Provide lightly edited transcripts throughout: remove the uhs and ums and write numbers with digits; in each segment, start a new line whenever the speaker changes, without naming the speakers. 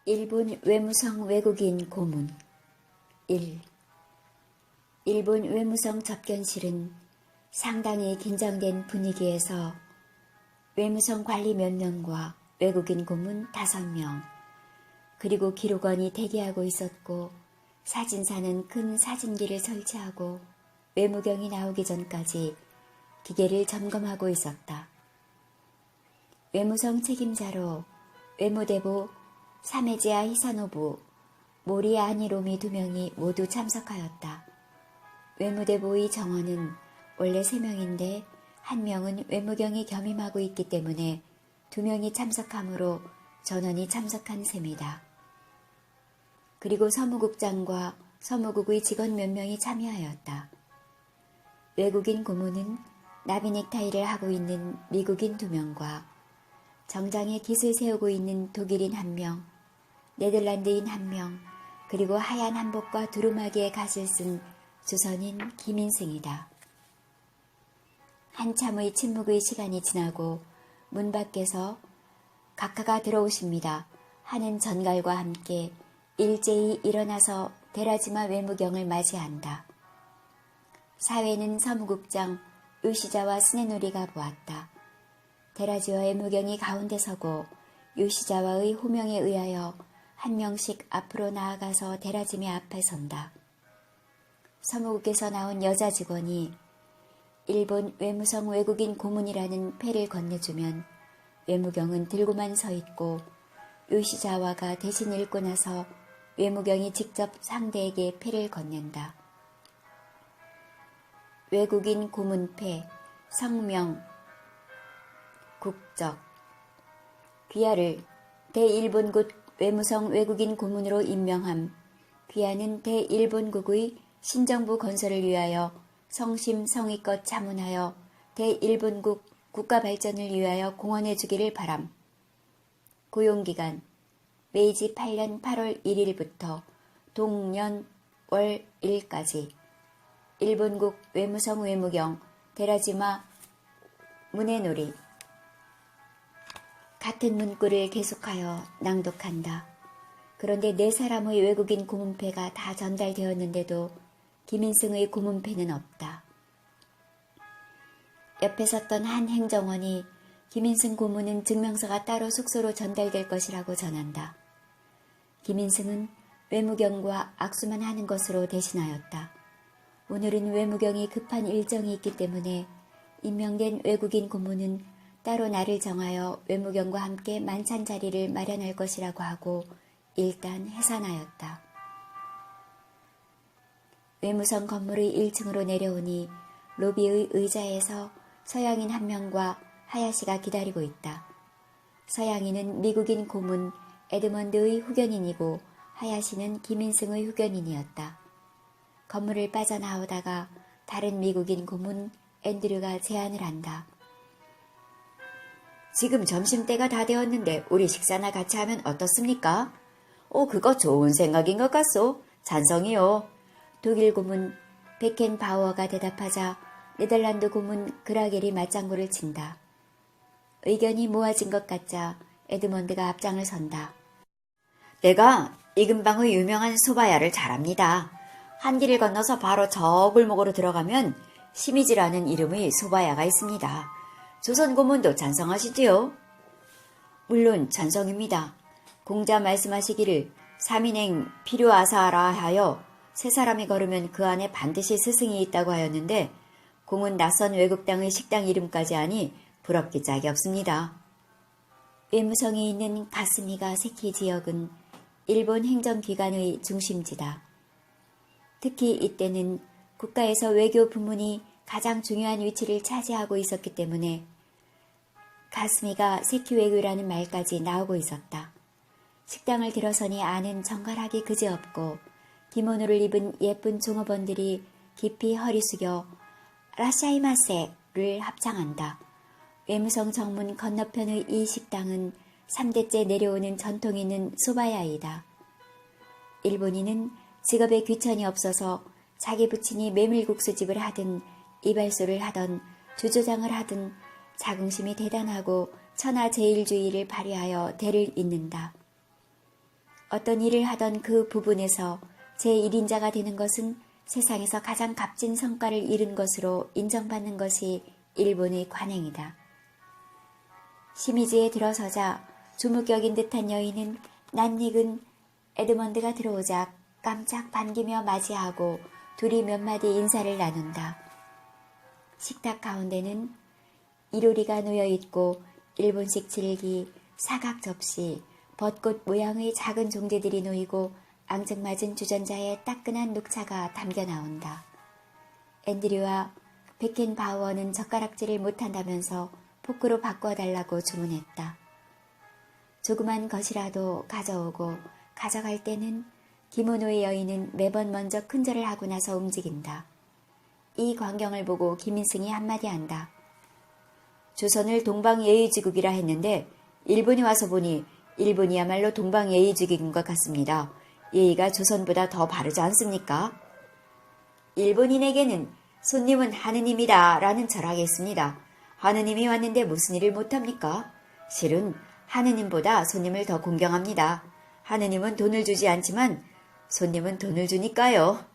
일본 외무성 외국인 고문 1. 일본 외무성 접견실은 상당히 긴장된 분위기에서 외무성 관리 몇 명과 외국인 고문 5명, 그리고 기록원이 대기하고 있었고 사진사는 큰 사진기를 설치하고 외무경이 나오기 전까지 기계를 점검하고 있었다. 외무성 책임자로 외무대부 사메지아 히사노부, 모리아 아니로미 2명이 모두 참석하였다. 외무대부의 정원은 원래 3명인데 1명은 외무경이 겸임하고 있기 때문에 2명이 참석하므로 전원이 참석한 셈이다. 그리고 서무국장과 서무국의 직원 몇 명이 참여하였다. 외국인 고문은 나비넥타이를 하고 있는 미국인 2명과 정장에 깃을 세우고 있는 독일인 1명, 네덜란드인 1명, 그리고 하얀 한복과 두루마기에 갓을 쓴 조선인 김인승이다. 한참의 침묵의 시간이 지나고 문 밖에서 각하가 들어오십니다 하는 전갈과 함께 일제히 일어나서 데라지마 외무경을 맞이한다. 사회는 서무국장 요시자와 스네노리가 보았다. 데라지와 외무경이 가운데 서고 요시자와의 호명에 의하여 1명씩 앞으로 나아가서 데라지미 앞에 선다. 서무국에서 나온 여자 직원이 일본 외무성 외국인 고문이라는 패를 건네주면 외무경은 들고만 서 있고 요시자와가 대신 읽고 나서 외무경이 직접 상대에게 패를 건넨다. 외국인 고문패, 성명, 국적, 귀하를 대일본국 외무성 외국인 고문으로 임명함. 귀하는 대일본국의 신정부 건설을 위하여 성심 성의껏 자문하여 대일본국 국가발전을 위하여 공헌해 주기를 바람. 고용기간 메이지 8년 8월 1일부터 동년 월 1일까지 일본국 외무성 외무경 데라지마 무네노리. 같은 문구를 계속하여 낭독한다. 그런데 4사람의 외국인 고문패가 다 전달되었는데도 김인승의 고문패는 없다. 옆에 섰던 한 행정원이 김인승 고문은 증명서가 따로 숙소로 전달될 것이라고 전한다. 김인승은 외무경과 악수만 하는 것으로 대신하였다. 오늘은 외무경이 급한 일정이 있기 때문에 임명된 외국인 고문은 따로 날을 정하여 외무경과 함께 만찬 자리를 마련할 것이라고 하고 일단 해산하였다. 외무성 건물의 1층으로 내려오니 로비의 의자에서 서양인 1명과 하야시가 기다리고 있다. 서양인은 미국인 고문 에드먼드의 후견인이고 하야시는 김인승의 후견인이었다. 건물을 빠져나오다가 다른 미국인 고문 앤드류가 제안을 한다. 지금 점심때가 다 되었는데 우리 식사나 같이 하면 어떻습니까? 그거 좋은 생각인 것 같소. 찬성이요. 독일 고문 베켄바우어가 대답하자 네덜란드 고문 그라겔이 맞장구를 친다. 의견이 모아진 것 같자 에드먼드가 앞장을 선다. 내가 이 근방의 유명한 소바야를 잘합니다. 한 길을 건너서 바로 저 골목으로 들어가면 시미즈라는 이름의 소바야가 있습니다. 조선 고문도 찬성하시지요? 물론 찬성입니다. 공자 말씀하시기를 3인행 필요하사라 하여 3사람이 걸으면 그 안에 반드시 스승이 있다고 하였는데 공은 낯선 외국 땅의 식당 이름까지 하니 부럽기 짝이 없습니다. 외무성이 있는 가스미가 세키 지역은 일본 행정기관의 중심지다. 특히 이때는 국가에서 외교 부문이 가장 중요한 위치를 차지하고 있었기 때문에 가스미가 세키 외교라는 말까지 나오고 있었다. 식당을 들어서니 안은 정갈하기 그지없고 기모노를 입은 예쁜 종업원들이 깊이 허리 숙여 라샤이마세를 합창한다. 외무성 정문 건너편의 이 식당은 3대째 내려오는 전통 있는 소바야이다. 일본인은 직업에 귀천이 없어서 자기 부친이 메밀국수집을 하든 이발소를 하던 주조장을 하든 자긍심이 대단하고 천하제일주의를 발휘하여 대를 잇는다. 어떤 일을 하던 그 부분에서 제1인자가 되는 것은 세상에서 가장 값진 성과를 이룬 것으로 인정받는 것이 일본의 관행이다. 시미즈에 들어서자 주목격인 듯한 여인은 낯익은 에드먼드가 들어오자 깜짝 반기며 맞이하고 둘이 몇 마디 인사를 나눈다. 식탁 가운데는 이로리가 놓여있고 일본식 질기, 사각 접시, 벚꽃 모양의 작은 종지들이 놓이고 앙증맞은 주전자에 따끈한 녹차가 담겨 나온다. 앤드류와 베켄바우어는 젓가락질을 못한다면서 포크로 바꿔달라고 주문했다. 조그만 것이라도 가져오고 가져갈 때는 기모노의 여인은 매번 먼저 큰절을 하고 나서 움직인다. 이 광경을 보고 김인승이 한마디 한다. 조선을 동방예의지국이라 했는데 일본이 와서 보니 일본이야말로 동방예의지국인 것 같습니다. 예의가 조선보다 더 바르지 않습니까? 일본인에게는 손님은 하느님이다 라는 철학이 있습니다. 하느님이 왔는데 무슨 일을 못합니까? 실은 하느님보다 손님을 더 공경합니다. 하느님은 돈을 주지 않지만 손님은 돈을 주니까요.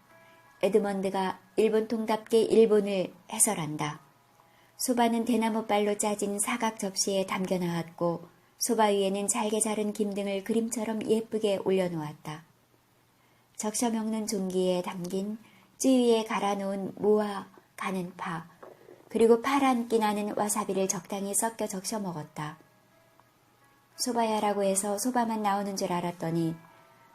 에드먼드가 일본통답게 일본을 해설한다. 소바는 대나무발로 짜진 사각 접시에 담겨 나왔고 소바 위에는 잘게 자른 김 등을 그림처럼 예쁘게 올려놓았다. 적셔 먹는 종기에 담긴 찌위에 갈아놓은 무와 가는 파, 그리고 파란 끼 나는 와사비를 적당히 섞여 적셔 먹었다. 소바야라고 해서 소바만 나오는 줄 알았더니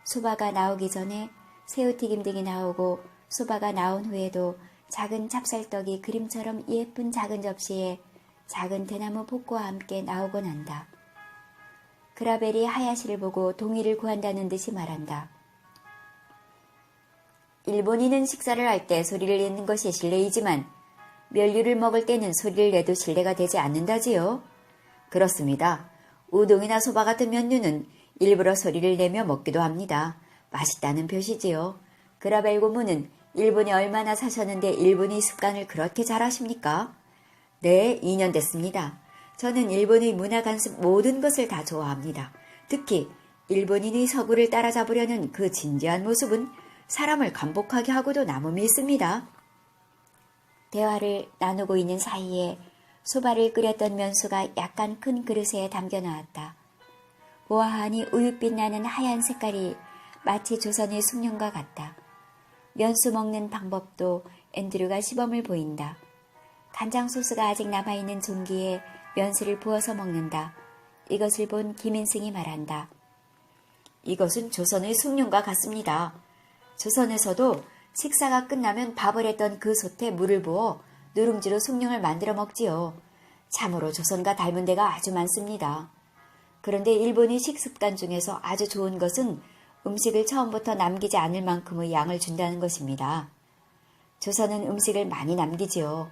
소바가 나오기 전에 새우튀김 등이 나오고 소바가 나온 후에도 작은 찹쌀떡이 그림처럼 예쁜 작은 접시에 작은 대나무 볶고와 함께 나오곤 한다. 그라벨이 하야시를 보고 동의를 구한다는 듯이 말한다. 일본인은 식사를 할 때 소리를 내는 것이 실례이지만 멸류를 먹을 때는 소리를 내도 실례가 되지 않는다지요. 그렇습니다. 우동이나 소바 같은 면류는 일부러 소리를 내며 먹기도 합니다. 맛있다는 표시지요. 그라벨 고문은 일본에 얼마나 사셨는데 일본의 습관을 그렇게 잘 아십니까? 네, 2년 됐습니다. 저는 일본의 문화 간습 모든 것을 다 좋아합니다. 특히 일본인의 서구를 따라잡으려는 그 진지한 모습은 사람을 감복하게 하고도 남음이 있습니다. 대화를 나누고 있는 사이에 소바를 끓였던 면수가 약간 큰 그릇에 담겨 나왔다. 보아하니 우윳빛 나는 하얀 색깔이 마치 조선의 숭늉과 같다. 면수 먹는 방법도 앤드류가 시범을 보인다. 간장 소스가 아직 남아있는 종기에 면수를 부어서 먹는다. 이것을 본 김인승이 말한다. 이것은 조선의 숭늉과 같습니다. 조선에서도 식사가 끝나면 밥을 했던 그 솥에 물을 부어 누룽지로 숭늉을 만들어 먹지요. 참으로 조선과 닮은 데가 아주 많습니다. 그런데 일본의 식습관 중에서 아주 좋은 것은 음식을 처음부터 남기지 않을 만큼의 양을 준다는 것입니다. 조선은 음식을 많이 남기지요.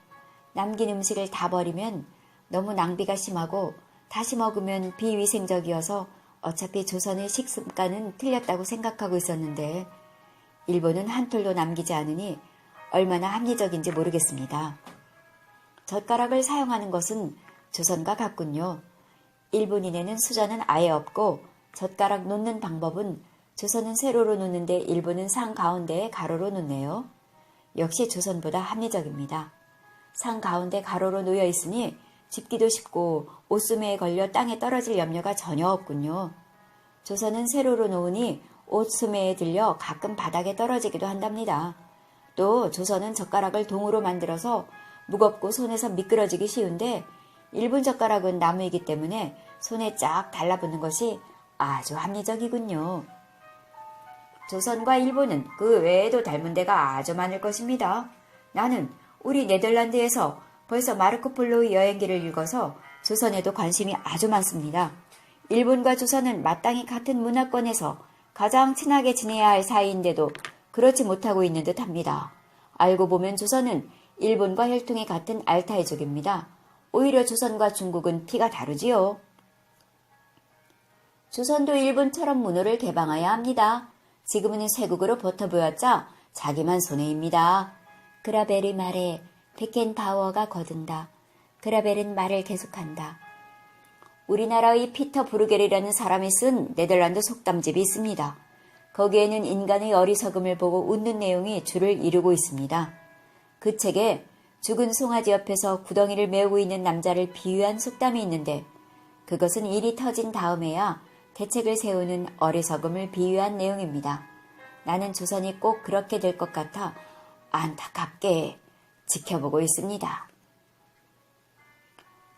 남긴 음식을 다 버리면 너무 낭비가 심하고 다시 먹으면 비위생적이어서 어차피 조선의 식습관은 틀렸다고 생각하고 있었는데 일본은 한 톨도 남기지 않으니 얼마나 합리적인지 모르겠습니다. 젓가락을 사용하는 것은 조선과 같군요. 일본인에는 수저는 아예 없고 젓가락 놓는 방법은 조선은 세로로 놓는데 일본은 상 가운데에 가로로 놓네요. 역시 조선보다 합리적입니다. 상 가운데 가로로 놓여 있으니 집기도 쉽고 옷수매에 걸려 땅에 떨어질 염려가 전혀 없군요. 조선은 세로로 놓으니 옷수매에 들려 가끔 바닥에 떨어지기도 한답니다. 또 조선은 젓가락을 동으로 만들어서 무겁고 손에서 미끄러지기 쉬운데 일본 젓가락은 나무이기 때문에 손에 쫙 달라붙는 것이 아주 합리적이군요. 조선과 일본은 그 외에도 닮은 데가 아주 많을 것입니다. 나는 우리 네덜란드에서 벌써 마르코 폴로의 여행기를 읽어서 조선에도 관심이 아주 많습니다. 일본과 조선은 마땅히 같은 문화권에서 가장 친하게 지내야 할 사이인데도 그렇지 못하고 있는 듯합니다. 알고 보면 조선은 일본과 혈통이 같은 알타이족입니다. 오히려 조선과 중국은 피가 다르지요. 조선도 일본처럼 문호를 개방해야 합니다. 지금은 쇄국으로 버텨보였자 자기만 손해입니다. 그라벨의 말에 베켄바우어가 거둔다. 그라벨은 말을 계속한다. 우리나라의 피터 브루겔이라는 사람이 쓴 네덜란드 속담집이 있습니다. 거기에는 인간의 어리석음을 보고 웃는 내용이 줄을 이루고 있습니다. 그 책에 죽은 송아지 옆에서 구덩이를 메우고 있는 남자를 비유한 속담이 있는데 그것은 일이 터진 다음에야 대책을 세우는 어리석음을 비유한 내용입니다. 나는 조선이 꼭 그렇게 될 것 같아 안타깝게 지켜보고 있습니다.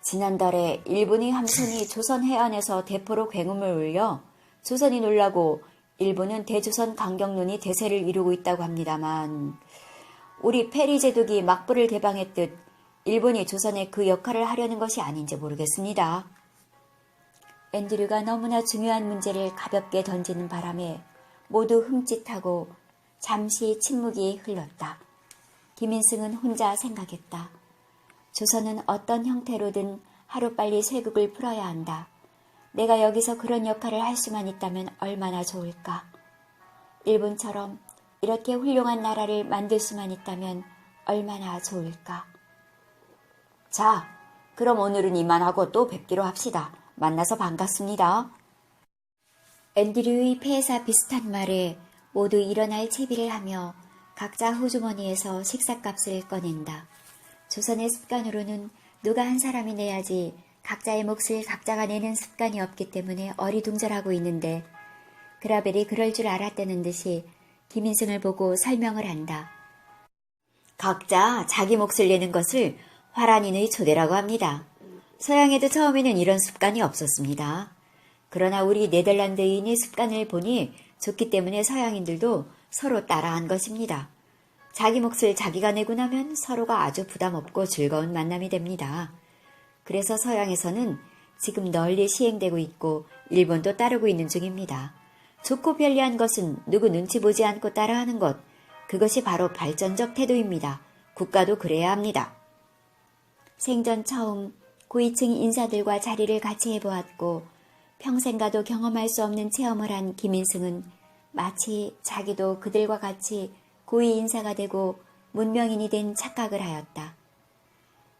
지난달에 일본의 함선이 조선 해안에서 대포로 굉음을 울려 조선이 놀라고 일본은 대조선 강경론이 대세를 이루고 있다고 합니다만 우리 페리 제독이 막부를 개방했듯 일본이 조선에 그 역할을 하려는 것이 아닌지 모르겠습니다. 앤드류가 너무나 중요한 문제를 가볍게 던지는 바람에 모두 흠칫하고 잠시 침묵이 흘렀다. 김인승은 혼자 생각했다. 조선은 어떤 형태로든 하루빨리 쇄국을 풀어야 한다. 내가 여기서 그런 역할을 할 수만 있다면 얼마나 좋을까. 일본처럼 이렇게 훌륭한 나라를 만들 수만 있다면 얼마나 좋을까. 자, 그럼 오늘은 이만하고 또 뵙기로 합시다. 만나서 반갑습니다. 앤드류의 폐사 비슷한 말에 모두 일어날 채비를 하며 각자 호주머니에서 식사값을 꺼낸다. 조선의 습관으로는 누가 한 사람이 내야지 각자의 몫을 각자가 내는 습관이 없기 때문에 어리둥절하고 있는데 그라벨이 그럴 줄 알았다는 듯이 김인승을 보고 설명을 한다. 각자 자기 몫을 내는 것을 화란인의 초대라고 합니다. 서양에도 처음에는 이런 습관이 없었습니다. 그러나 우리 네덜란드인의 습관을 보니 좋기 때문에 서양인들도 서로 따라한 것입니다. 자기 몫을 자기가 내고 나면 서로가 아주 부담없고 즐거운 만남이 됩니다. 그래서 서양에서는 지금 널리 시행되고 있고 일본도 따르고 있는 중입니다. 좋고 편리한 것은 누구 눈치 보지 않고 따라하는 것, 그것이 바로 발전적 태도입니다. 국가도 그래야 합니다. 생전 처음 고위층 인사들과 자리를 같이 해보았고 평생 가도 경험할 수 없는 체험을 한 김인승은 마치 자기도 그들과 같이 고위 인사가 되고 문명인이 된 착각을 하였다.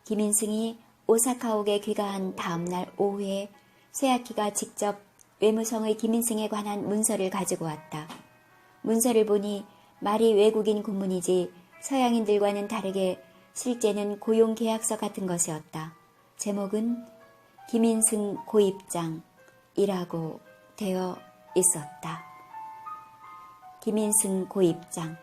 김인승이 오사카옥에 귀가한 다음날 오후에 쇠야키가 직접 외무성의 김인승에 관한 문서를 가지고 왔다. 문서를 보니 말이 외국인 군문이지 서양인들과는 다르게 실제는 고용계약서 같은 것이었다. 제목은 김인승 고입장이라고 되어 있었다. 김인승 고입장.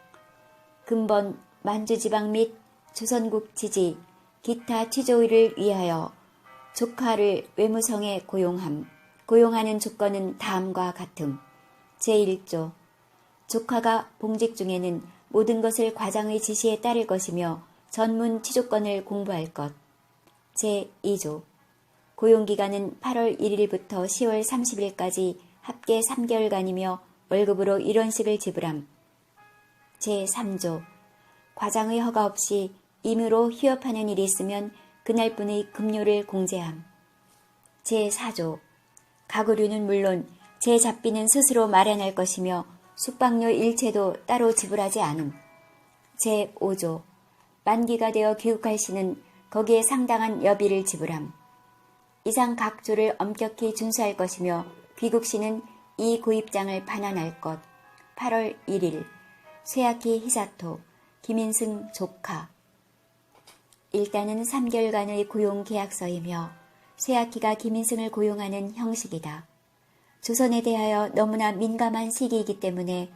근본 만주지방 및 조선국 지지, 기타 취조의를 위하여 조카를 외무성에 고용하는 조건은 다음과 같음. 제1조. 조카가 봉직 중에는 모든 것을 과장의 지시에 따를 것이며 전문 취조권을 공부할 것. 제2조. 고용기간은 8월 1일부터 10월 30일까지 합계 3개월간이며 월급으로 1원씩을 지불함. 제3조. 과장의 허가 없이 임의로 휴업하는 일이 있으면 그날분의 급료를 공제함. 제4조. 가구류는 물론 제잡비는 스스로 마련할 것이며 숙박료 일체도 따로 지불하지 않음. 제5조. 만기가 되어 귀국할 시는 거기에 상당한 여비를 지불함. 이상 각 조를 엄격히 준수할 것이며 귀국 시는 이 고입장을 반환할 것. 8월 1일 쇠야키 히사토 김인승 조카. 일단은 3개월간의 고용계약서이며 쇠야키가 김인승을 고용하는 형식이다. 조선에 대하여 너무나 민감한 시기이기 때문에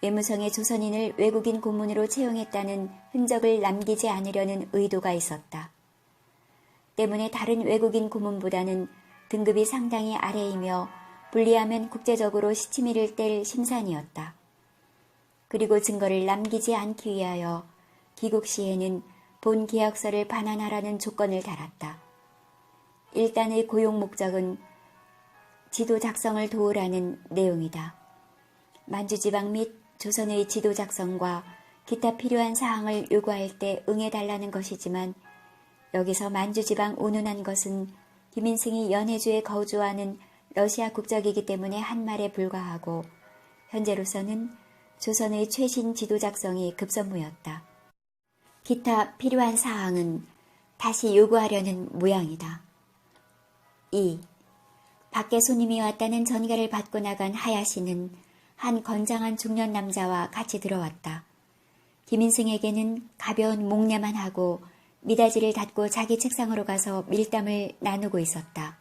외무성의 조선인을 외국인 고문으로 채용했다는 흔적을 남기지 않으려는 의도가 있었다. 때문에 다른 외국인 고문보다는 등급이 상당히 아래이며 불리하면 국제적으로 시치미를 뗄 심산이었다. 그리고 증거를 남기지 않기 위하여 귀국 시에는 본 계약서를 반환하라는 조건을 달았다. 일단의 고용 목적은 지도 작성을 도우라는 내용이다. 만주지방 및 조선의 지도 작성과 기타 필요한 사항을 요구할 때 응해달라는 것이지만 여기서 만주지방 운운한 것은 김인승이 연해주에 거주하는 러시아 국적이기 때문에 한 말에 불과하고 현재로서는 조선의 최신 지도 작성이 급선무였다. 기타 필요한 사항은 다시 요구하려는 모양이다. 2. 밖에 손님이 왔다는 전가를 받고 나간 하야시는 한 건장한 중년 남자와 같이 들어왔다. 김인승에게는 가벼운 목례만 하고 미닫이를 닫고 자기 책상으로 가서 밀담을 나누고 있었다.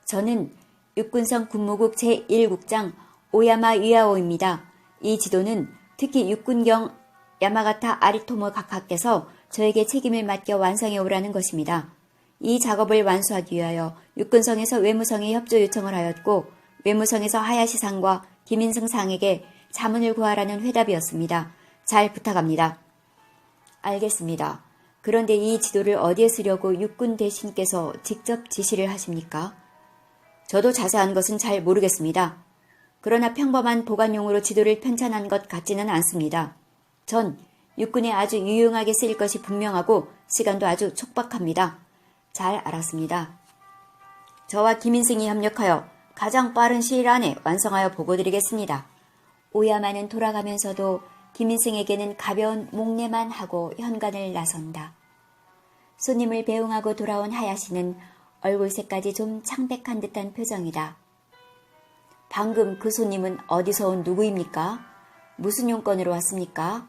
저는 육군성 군무국 제1국장 오야마 위아오입니다. 이 지도는 특히 육군경 야마가타 아리토모 각하께서 저에게 책임을 맡겨 완성해 오라는 것입니다. 이 작업을 완수하기 위하여 육군성에서 외무성에 협조 요청을 하였고 외무성에서 하야시상과 김인승 상에게 자문을 구하라는 회답이었습니다. 잘 부탁합니다. 알겠습니다. 그런데 이 지도를 어디에 쓰려고 육군 대신께서 직접 지시를 하십니까? 저도 자세한 것은 잘 모르겠습니다. 그러나 평범한 보관용으로 지도를 편찬한 것 같지는 않습니다. 전 육군에 아주 유용하게 쓰일 것이 분명하고 시간도 아주 촉박합니다. 잘 알았습니다. 저와 김인승이 협력하여 가장 빠른 시일 안에 완성하여 보고드리겠습니다. 오야마는 돌아가면서도 김인승에게는 가벼운 목례만 하고 현관을 나선다. 손님을 배웅하고 돌아온 하야시는 얼굴색까지 좀 창백한 듯한 표정이다. 방금 그 손님은 어디서 온 누구입니까? 무슨 용건으로 왔습니까?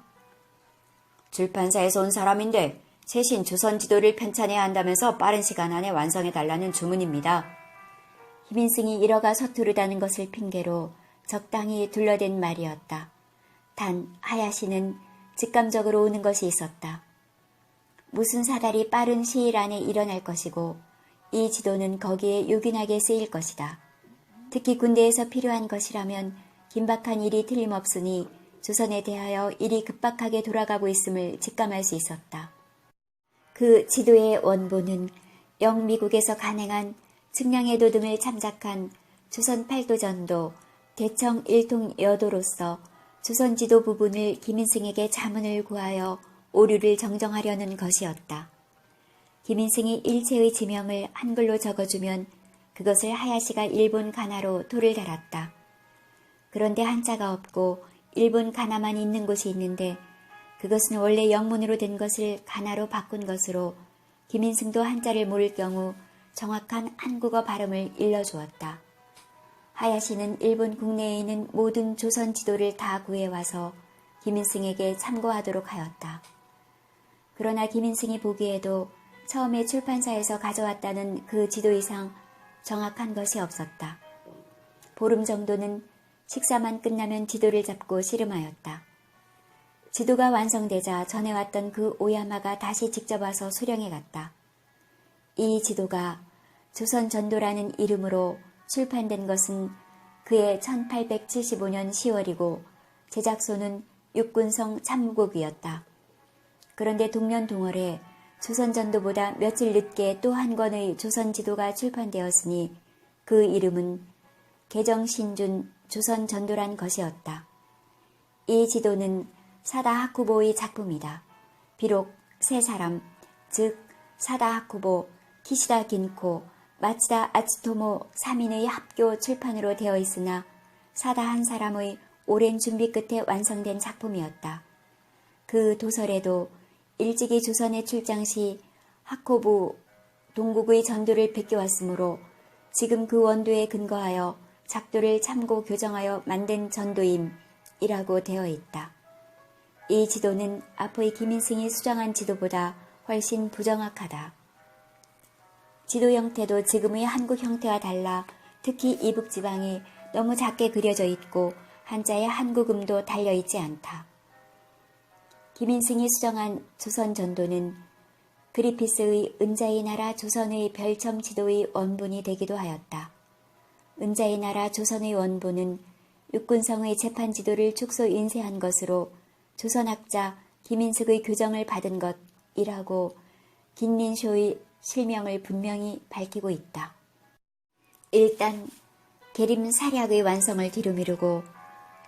출판사에서 온 사람인데 최신 조선 지도를 편찬해야 한다면서 빠른 시간 안에 완성해달라는 주문입니다. 김인승이 일어가 서투르다는 것을 핑계로 적당히 둘러댄 말이었다. 단 하야시는 직감적으로 오는 것이 있었다. 무슨 사달이 빠른 시일 안에 일어날 것이고 이 지도는 거기에 요긴하게 쓰일 것이다. 특히 군대에서 필요한 것이라면 긴박한 일이 틀림없으니 조선에 대하여 일이 급박하게 돌아가고 있음을 직감할 수 있었다. 그 지도의 원본은 영미국에서 간행한 측량의 도등을 참작한 조선 팔도전도 대청 일통 여도로서 조선 지도 부분을 김인승에게 자문을 구하여 오류를 정정하려는 것이었다. 김인승이 일체의 지명을 한글로 적어주면 그것을 하야시가 일본 가나로 돌을 달았다. 그런데 한자가 없고 일본 가나만 있는 곳이 있는데 그것은 원래 영문으로 된 것을 가나로 바꾼 것으로 김인승도 한자를 모를 경우 정확한 한국어 발음을 일러주었다. 하야시는 일본 국내에 있는 모든 조선 지도를 다 구해와서 김인승에게 참고하도록 하였다. 그러나 김인승이 보기에도 처음에 출판사에서 가져왔다는 그 지도 이상 정확한 것이 없었다. 보름 정도는 식사만 끝나면 지도를 잡고 씨름하였다. 지도가 완성되자 전에 왔던 그 오야마가 다시 직접 와서 수령해 갔다. 이 지도가 조선전도라는 이름으로 출판된 것은 그해 1875년 10월이고 제작소는 육군성 참무국이었다. 그런데 동년 동월에 조선전도보다 며칠 늦게 또 한 권의 조선지도가 출판되었으니 그 이름은 개정신준 조선전도란 것이었다. 이 지도는 사다 하쿠보의 작품이다. 비록 세 사람, 즉 사다 하쿠보, 키시다 긴코, 마치다 아츠토모 3인의 합교 출판으로 되어 있으나 사다 한 사람의 오랜 준비 끝에 완성된 작품이었다. 그 도설에도 일찍이 조선에 출장 시 하코부 동국의 전도를 베껴왔으므로 지금 그 원도에 근거하여 작도를 참고 교정하여 만든 전도임이라고 되어 있다. 이 지도는 앞의 김인승이 수정한 지도보다 훨씬 부정확하다. 지도 형태도 지금의 한국 형태와 달라 특히 이북지방이 너무 작게 그려져 있고 한자에 한국음도 달려있지 않다. 김인승이 수정한 조선전도는 그리피스의 은자의 나라 조선의 별첨 지도의 원본이 되기도 하였다. 은자의 나라 조선의 원본은 육군성의 재판 지도를 축소 인쇄한 것으로 조선학자 김인숙의 교정을 받은 것이라고 긴민쇼의 실명을 분명히 밝히고 있다. 일단 계림 사략의 완성을 뒤로 미루고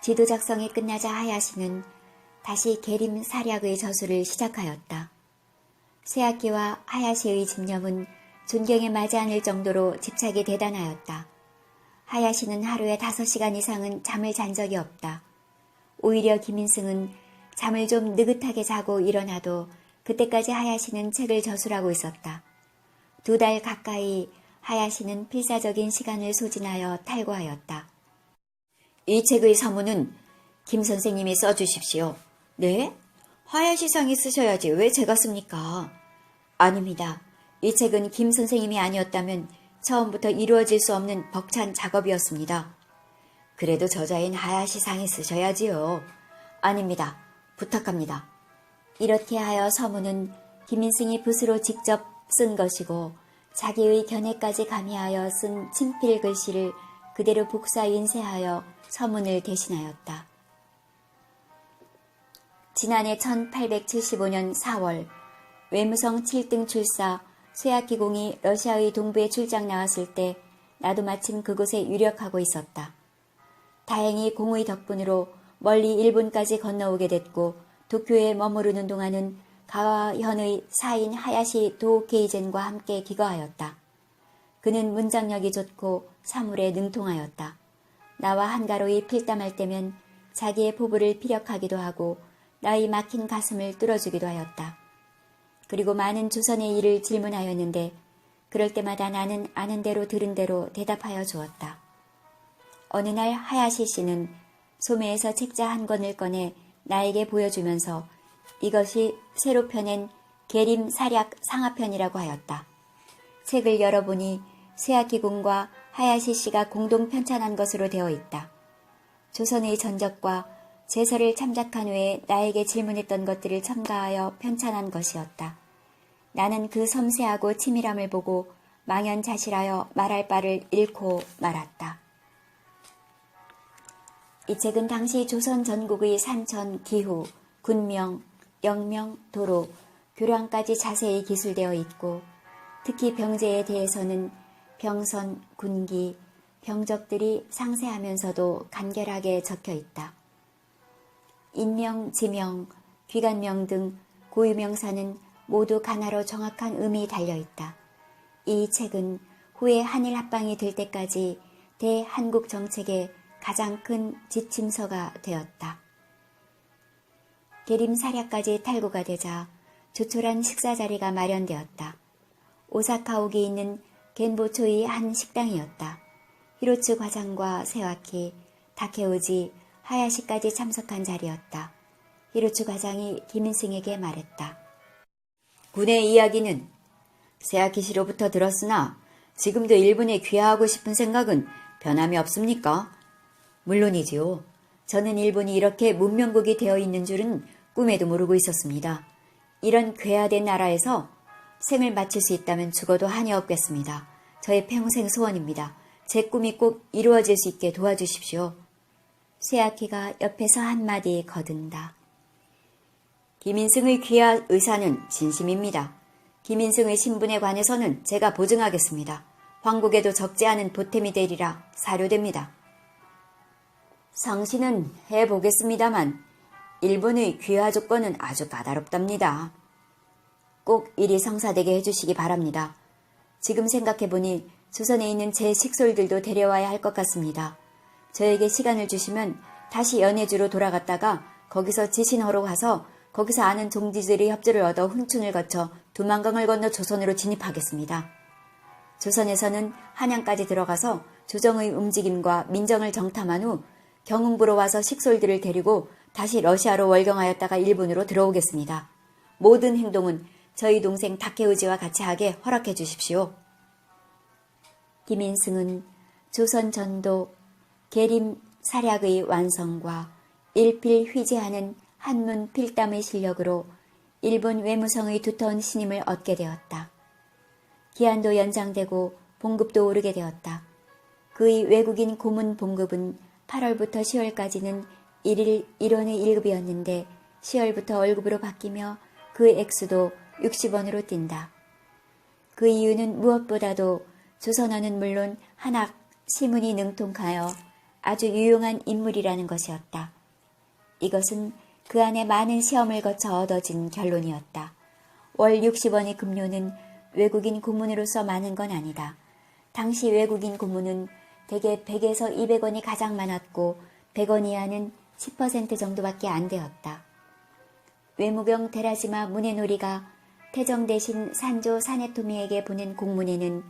지도 작성이 끝나자 하야시는 다시 계림 사략의 저술을 시작하였다. 세아키와 하야시의 집념은 존경에 마지 않을 정도로 집착이 대단하였다. 하야시는 하루에 5시간 이상은 잠을 잔 적이 없다. 오히려 김인승은 잠을 좀 느긋하게 자고 일어나도 그때까지 하야시는 책을 저술하고 있었다. 2달 가까이 하야시는 필사적인 시간을 소진하여 탈구하였다. 이 책의 서문은 김 선생님이 써주십시오. 네? 하야시상이 쓰셔야지 왜 제가 씁니까? 아닙니다. 이 책은 김 선생님이 아니었다면 처음부터 이루어질 수 없는 벅찬 작업이었습니다. 그래도 저자인 하야시상이 쓰셔야지요. 아닙니다. 부탁합니다. 이렇게 하여 서문은 김인승이 붓으로 직접 쓴 것이고 자기의 견해까지 가미하여 쓴 친필 글씨를 그대로 복사 인쇄하여 서문을 대신하였다. 지난해 1875년 4월 외무성 7등 출사 쇠야키공이 러시아의 동부에 출장 나왔을 때 나도 마침 그곳에 유력하고 있었다. 다행히 공의 덕분으로 멀리 일본까지 건너오게 됐고 도쿄에 머무르는 동안은 가와현의 사인 하야시 도케이젠과 함께 기거하였다. 그는 문장력이 좋고 사물에 능통하였다. 나와 한가로이 필담할 때면 자기의 포부를 피력하기도 하고 나의 막힌 가슴을 뚫어주기도 하였다. 그리고 많은 조선의 일을 질문하였는데 그럴 때마다 나는 아는 대로 들은 대로 대답하여 주었다. 어느 날 하야시 씨는 소매에서 책자 한 권을 꺼내 나에게 보여주면서 이것이 새로 펴낸 계림 사략 상하편이라고 하였다. 책을 열어보니 쇠야키군과 하야시 씨가 공동 편찬한 것으로 되어 있다. 조선의 전적과 제설을 참작한 후에 나에게 질문했던 것들을 첨가하여 편찬한 것이었다. 나는 그 섬세하고 치밀함을 보고 망연자실하여 말할 바를 잃고 말았다. 이 책은 당시 조선 전국의 산천, 기후, 군명, 영명, 도로, 교량까지 자세히 기술되어 있고 특히 병제에 대해서는 병선, 군기, 병적들이 상세하면서도 간결하게 적혀 있다. 인명, 지명, 귀간명 등 고유명사는 모두 가나로 정확한 음이 달려있다. 이 책은 후에 한일 합방이 될 때까지 대한국 정책의 가장 큰 지침서가 되었다. 계림 사략까지 탈구가 되자 조촐한 식사 자리가 마련되었다. 오사카옥에 있는 겐보초의 한 식당이었다. 히로츠 과장과 세와키, 다케오지, 하야시까지 참석한 자리였다. 히로츠 과장이 김인승에게 말했다. 군의 이야기는 세와키 씨로부터 들었으나 지금도 일본에 귀화하고 싶은 생각은 변함이 없습니까? 물론이지요. 저는 일본이 이렇게 문명국이 되어 있는 줄은 꿈에도 모르고 있었습니다. 이런 괴화된 나라에서 생을 마칠 수 있다면 죽어도 한이 없겠습니다. 저의 평생 소원입니다. 제 꿈이 꼭 이루어질 수 있게 도와주십시오. 쇠야키가 옆에서 한마디 거둔다. 김인승의 귀화 의사는 진심입니다. 김인승의 신분에 관해서는 제가 보증하겠습니다. 황국에도 적지 않은 보탬이 되리라 사료됩니다. 상시는 해보겠습니다만 일본의 귀화 조건은 아주 까다롭답니다. 꼭 일이 성사되게 해주시기 바랍니다. 지금 생각해보니 조선에 있는 제 식솔들도 데려와야 할 것 같습니다. 저에게 시간을 주시면 다시 연해주로 돌아갔다가 거기서 지신허로 가서 거기서 아는 종지들의 협조를 얻어 훈춘을 거쳐 두만강을 건너 조선으로 진입하겠습니다. 조선에서는 한양까지 들어가서 조정의 움직임과 민정을 정탐한 후 경흥부로 와서 식솔들을 데리고 다시 러시아로 월경하였다가 일본으로 들어오겠습니다. 모든 행동은 저희 동생 다케우지와 같이 하게 허락해 주십시오. 김인승은 조선 전도 계림 사략의 완성과 일필 휘지하는 한문 필담의 실력으로 일본 외무성의 두터운 신임을 얻게 되었다. 기한도 연장되고 봉급도 오르게 되었다. 그의 외국인 고문 봉급은 8월부터 10월까지는 1일 1원의 1급이었는데 10월부터 월급으로 바뀌며 그 액수도 60원으로 뛴다. 그 이유는 무엇보다도 조선어는 물론 한학, 시문이 능통하여 아주 유용한 인물이라는 것이었다. 이것은 그 안에 많은 시험을 거쳐 얻어진 결론이었다. 월 60원의 급료는 외국인 고문으로서 많은 건 아니다. 당시 외국인 고문은 대개 100에서 200원이 가장 많았고 100원 이하는 10% 정도밖에 안 되었다. 외무병 데라지마 무네노리가 태정 대신 산조 사네토미에게 보낸 공문에는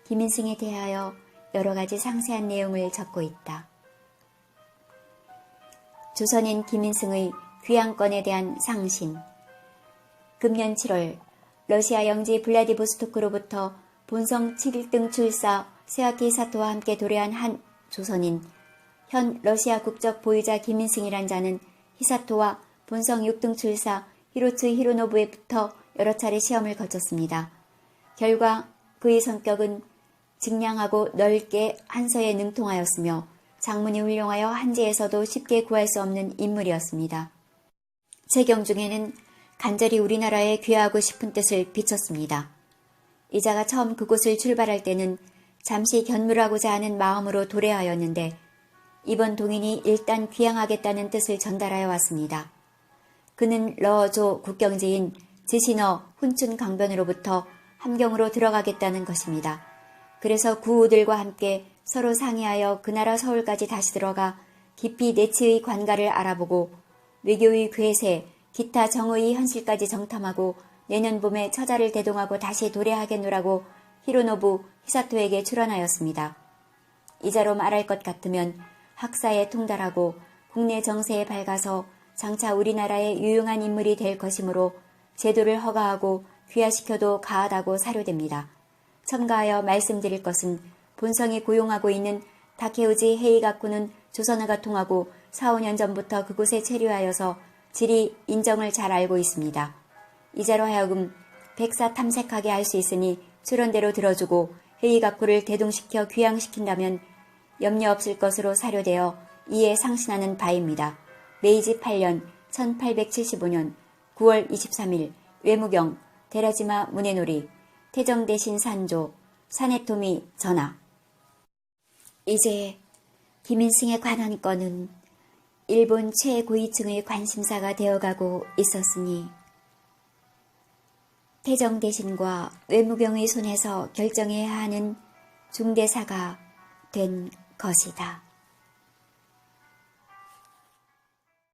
김인승에 대하여 여러 가지 상세한 내용을 적고 있다. 조선인 김인승의 귀양권에 대한 상신. 금년 7월 러시아 영지 블라디보스토크로부터 본성 7등 출사 세아키 사토와 함께 도래한 한 조선인, 현 러시아 국적 보유자 김인승이란 자는 히사토와 본성 6등 출사 히로츠 히로노부에부터 여러 차례 시험을 거쳤습니다. 결과 그의 성격은 직량하고 넓게 한서에 능통하였으며 작문이 훌륭하여 한지에서도 쉽게 구할 수 없는 인물이었습니다. 재경 중에는 간절히 우리나라에 귀화하고 싶은 뜻을 비쳤습니다. 이자가 처음 그곳을 출발할 때는 잠시 견물하고자 하는 마음으로 도래하였는데 이번 동인이 일단 귀향하겠다는 뜻을 전달하여 왔습니다. 그는 러조 국경지인 지신어 훈춘 강변으로부터 함경으로 들어가겠다는 것입니다. 그래서 구우들과 함께 서로 상의하여 그 나라 서울까지 다시 들어가 깊이 내치의 관가를 알아보고 외교의 괴세, 기타 정의의 현실까지 정탐하고 내년 봄에 처자를 대동하고 다시 도래하겠노라고 히로노부 히사토에게 출언하였습니다. 이자로 말할 것 같으면 학사에 통달하고 국내 정세에 밝아서 장차 우리나라의 유용한 인물이 될 것이므로 제도를 허가하고 귀화시켜도 가하다고 사료됩니다. 첨가하여 말씀드릴 것은 본성이 고용하고 있는 다케우지 헤이가쿠는 조선어가 통하고 4, 5년 전부터 그곳에 체류하여서 지리 인정을 잘 알고 있습니다. 이자로 하여금 백사 탐색하게 할 수 있으니 출언대로 들어주고 헤이가쿠를 대동시켜 귀향시킨다면 염려 없을 것으로 사료되어 이에 상신하는 바입니다. 메이지 8년 1875년 9월 23일 외무경 데라지마 문해놀이 태정 대신 산조 사네토미 전하. 이제 김인승의 관한 건은 일본 최고위층의 관심사가 되어가고 있었으니 태정 대신과 외무경의 손에서 결정해야 하는 중대사가 된 것이다.